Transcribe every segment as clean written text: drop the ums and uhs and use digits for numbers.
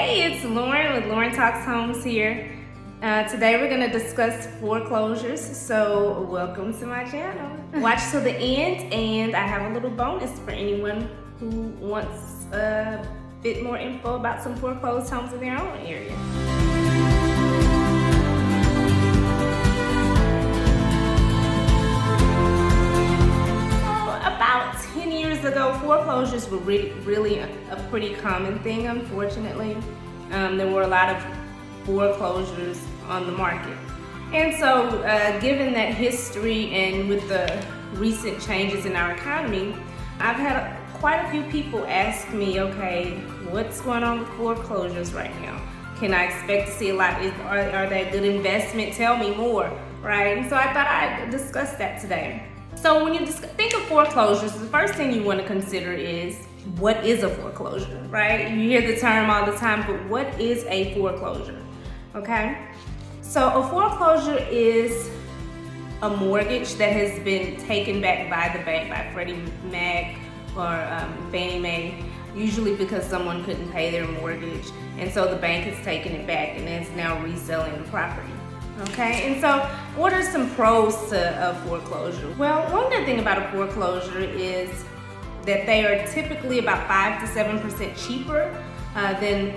Hey, it's Lauren with Lauren Talks Homes here. Today we're going to discuss foreclosures, so welcome to my channel. Watch till the end, and I have a little bonus for anyone who wants a bit more info about some foreclosed homes in their own area. About 10 years ago, foreclosures were really a pretty common thing, unfortunately. There were a lot of foreclosures on the market. And so, given that history and with the recent changes in our economy, I've had quite a few people ask me, okay, what's going on with foreclosures right now? Can I expect to see a lot? Are they a good investment? Tell me more, right? And so I thought I'd discuss that today. So when you think of foreclosures, the first thing you want to consider is, what is a foreclosure, right? You hear the term all the time, but what is a foreclosure, okay? So a foreclosure is a mortgage that has been taken back by the bank, by Freddie Mac or Fannie Mae, usually because someone couldn't pay their mortgage, and so the bank has taken it back and is now reselling the property. Okay, and so what are some pros to a foreclosure? Well, one good thing about a foreclosure is that they are typically about 5 to 7% cheaper than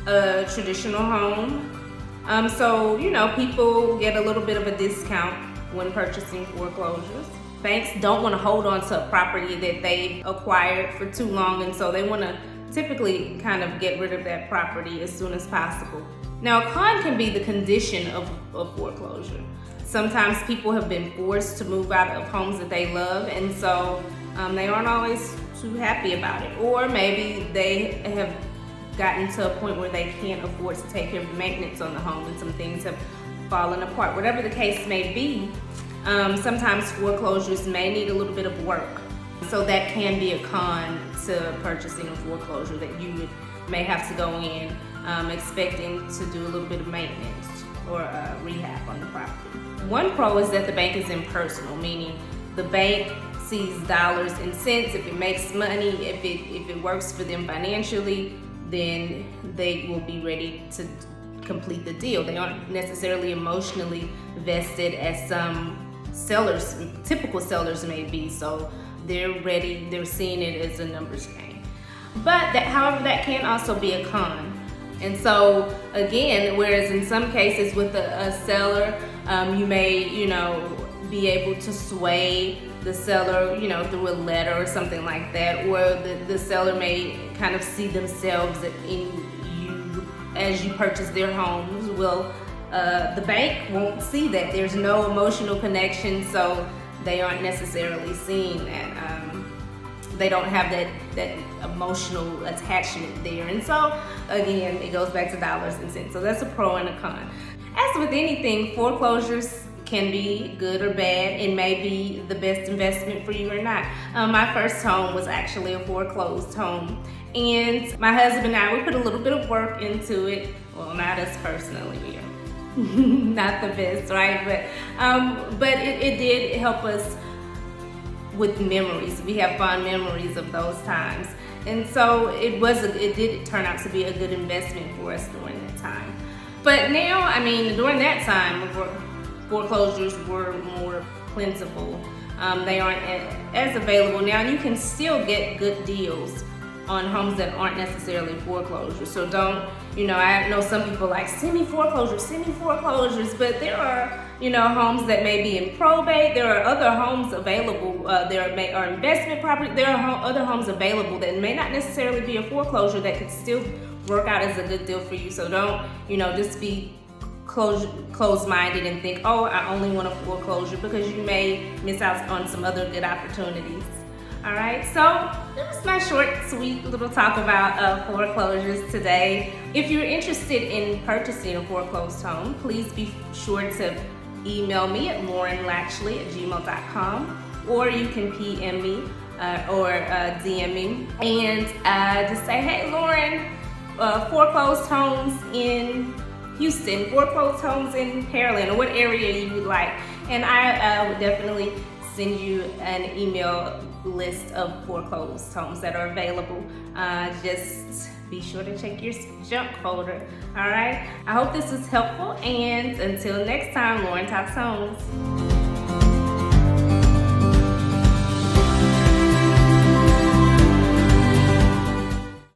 a traditional home. So, people get a little bit of a discount when purchasing foreclosures. Banks don't want to hold on to a property that they acquired for too long, and so they want to typically kind of get rid of that property as soon as possible. Now, a con can be the condition of foreclosure. Sometimes people have been forced to move out of homes that they love, and so they aren't always too happy about it. Or maybe they have gotten to a point where they can't afford to take care of the maintenance on the home, and some things have fallen apart. Whatever the case may be, sometimes foreclosures may need a little bit of work. So that can be a con to purchasing a foreclosure, that you may have to go in expecting to do a little bit of maintenance or rehab on the property. One pro is that the bank is impersonal, meaning the bank sees dollars and cents. If it makes money, if it works for them financially, then they will be ready to complete the deal. They aren't necessarily emotionally vested as some sellers, typical sellers may be, so they're ready, they're seeing it as a numbers game. But however, that can also be a con. And so again, whereas in some cases with a seller, you may, be able to sway the seller, through a letter or something like that, or the seller may kind of see themselves in you as you purchase their homes. Well, the bank won't see that. There's no emotional connection, so they aren't necessarily seeing that. They don't have that emotional attachment there. And so, again, it goes back to dollars and cents. So that's a pro and a con. As with anything, foreclosures can be good or bad. It may be the best investment for you or not. My first home was actually a foreclosed home. And my husband and I, we put a little bit of work into it. Well, not us personally, we are not the best, right? But it did help us with memories. We have fond memories of those times, and so it did turn out to be a good investment for us during that time. But now, during that time, foreclosures were more plentiful. They aren't as available now, and you can still get good deals on homes that aren't necessarily foreclosures. So don't, I know some people like, send me foreclosures, but there are, homes that may be in probate. There are other homes available. There are investment property. There are other homes available that may not necessarily be a foreclosure that could still work out as a good deal for you. So don't, just be closed-minded and think, oh, I only want a foreclosure, because you may miss out on some other good opportunities. All right, so that was my short, sweet little talk about foreclosures today. If you're interested in purchasing a foreclosed home, please be sure to email me at laurenlatchley@gmail.com, or you can PM me or DM me and just say, hey, Lauren, foreclosed homes in Houston, foreclosed homes in Pearland, or what area you would like. And I would definitely send you an email list of foreclosed homes that are available. Just be sure to check your junk folder. All right, I hope this was helpful, and until next time, Lauren Talks Homes.